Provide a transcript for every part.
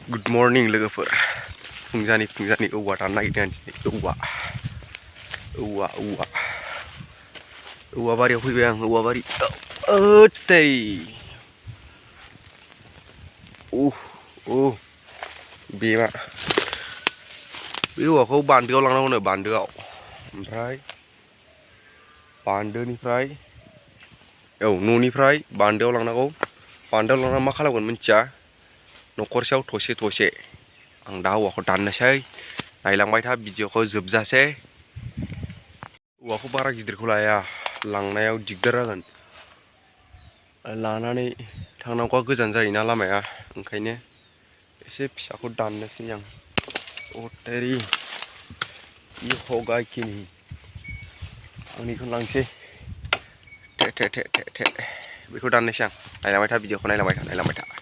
Good morning लोगोफोर फुंजानि औवा दाननो नागिरदों दिनै औवा बारियाव फैबाय आं औवा बारि ओदै बे औवाखौ बान्दोआव लांनांगौनो बान्दोआव ओमफ्राय बान्दोनिफ्राय न'निफ्राय बान्दोआव लांनांगौ बान्दोआव लांनानै मा खालामगोन मिथिया न'खरसेयाव थसे आं दा औवाखौ दाननोसै नायलांबाय था भिडिअखौ जोबजासे औवाखौ बारा गिदिरखौ लाया लांनायाव दिगदार जागोन लानानै थांनांगौआ गोजान जायोना लामाया ओंखायनो एसे फिसाखौ दाननोसै आं ओरै गायखिनि आंनिखौ लांसै थे बेखौ दाननोसै आं नायलांबाय था भिडिअखौ नायलांबाय था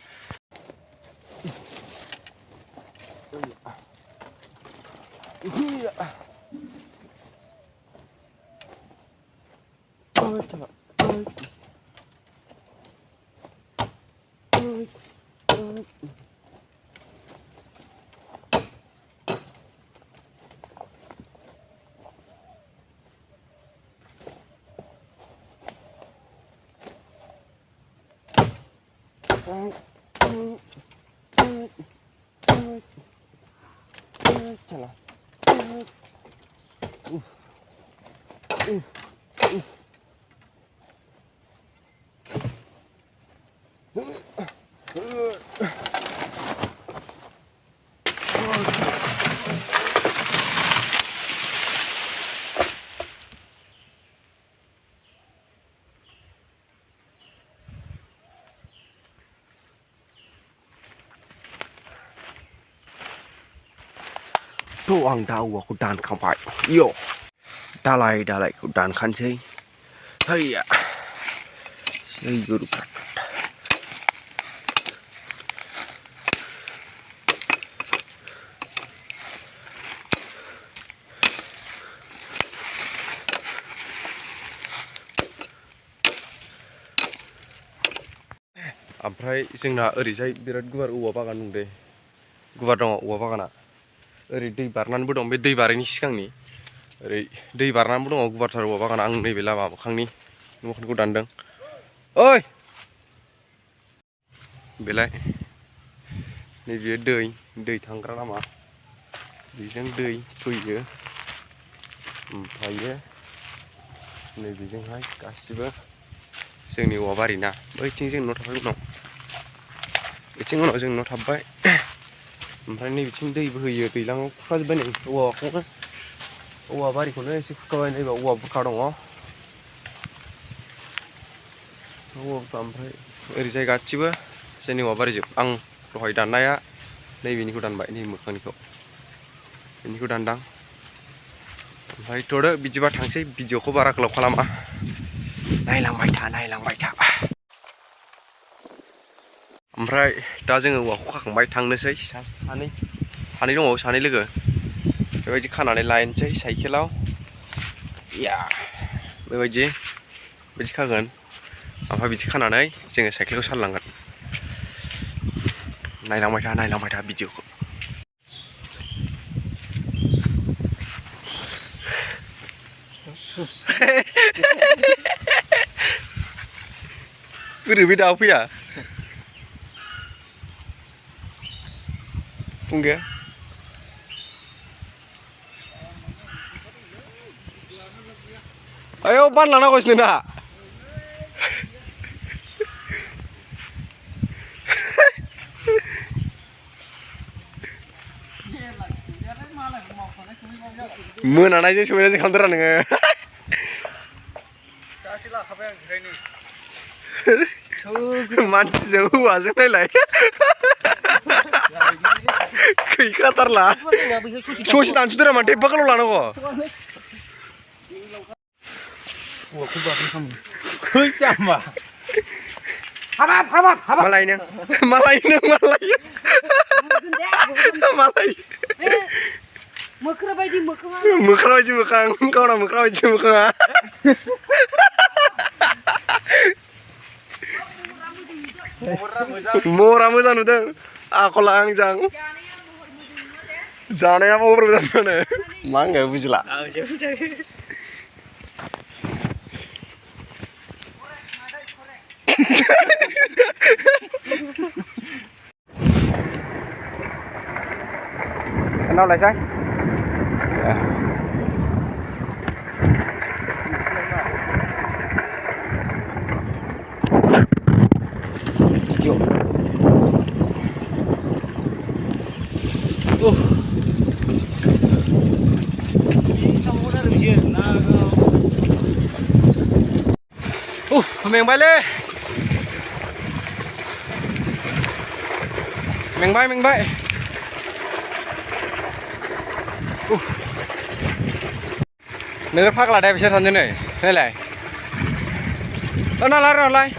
आं दा औवाखौ दानखांबाय दालायखौ दानखानोसै हैया ओमफ्राय जोंना ओरैजाय बिराद गुवार औवा बागान दं दे गुवार दङ औवा बागाना ओरै दै बारनानैबो दं बे दै बारैनि सिगांनि ओरै दै बारनानैबो दङ गुवारथार औवा बागान आं नैबे लामा मोखांनि न'खरखौ दानदों ओइ बेलाय नैबे दै थांग्रा लामा बेजों दै फैयो ओमफ्रायो नैबेजोंहाय गासिबो जोंनि औवा बारिना बैथिं जों न' थाबाय उनाव जों न' थाबाय ओमफ्राय नैबिथिं दै बोहैयो दैज्लाङाव खुरखाजोब्बाय नै औवा बारिखौनो एसे खुरखाबाय नैबे औवा बुरखा दङ ओमफ्राय ओरैजाय गासिबो जोंनि औवा बारिजोब आं दहाय दाननाया नैबेनिखौ दानबाय नै मोखांनिखौ बेनिखौ दानदां ओमफ्राय थ'दो बिदिबा थांसै भिडिअखौ बारा गोलाव खालामा नायलांबाय था ओमफ्राय दा जोङो औवाखौ खाखांबाय थांनोसै सानै दङ सानै लोगो बेबायदि खानानै लायनोसै साइकेलाव बेबायदि खागोन ओमफ्राय बिदि खानानै जोङो साइकेलखौ सालायलांगोन नायलांबाय था भिडिअखौ बोरै बे दाउ फैया फुंगे आयौ बानलांनांगौसो नोंना मोनानायजों सहैनायजों खालामदोरा नोङो मानसिजों हौवाजों नायलाय गैखाथारला ससे दानस'दोरा माथो एफा गोलाव लानांगौ मालाय मोख्रा बायदि मोखां गावना मोख्रा बायदि मोखाङा महरा मोजां नुदों आखला आंजों जानाया महर मोजां मोनो मा होनो बुजिला Nào lại sai mình bay lên mình bay नोगोर फाग्ला दा बिसोर सानदों नै नायलाय नालाय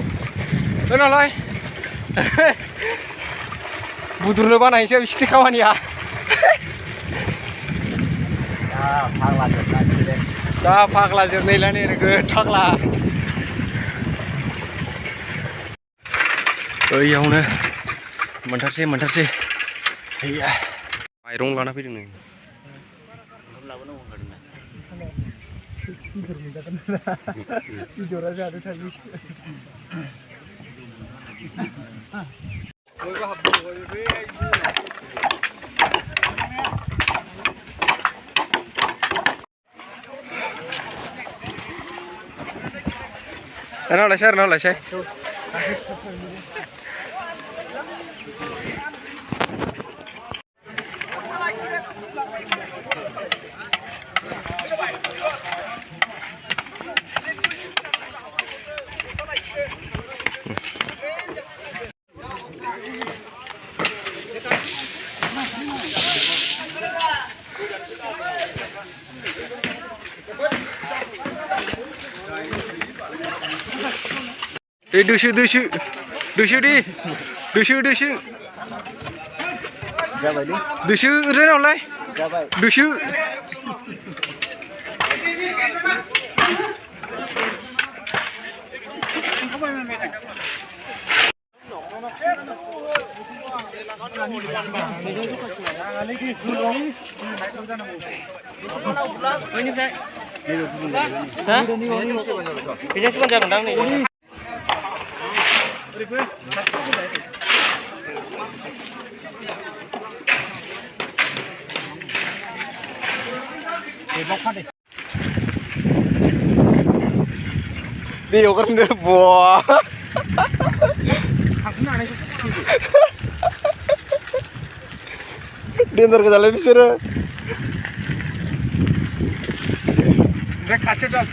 बुद्रुनो बानायनोसै बिसोरनि खामानिया जा फाग्ला जोबनायला नै नोगोर फाग्ला बैयावनो मोनथारसै माइरं लाना फैदों नै Jujur aja ada tadi. Nào lại xe. Dusu đi. Dusu ra nào lại. Dusu. Hả? Bisa cuma jangan dang nih. Đi đâu con được bùa. Dinner ke dalam bisa. Rek kaca dah.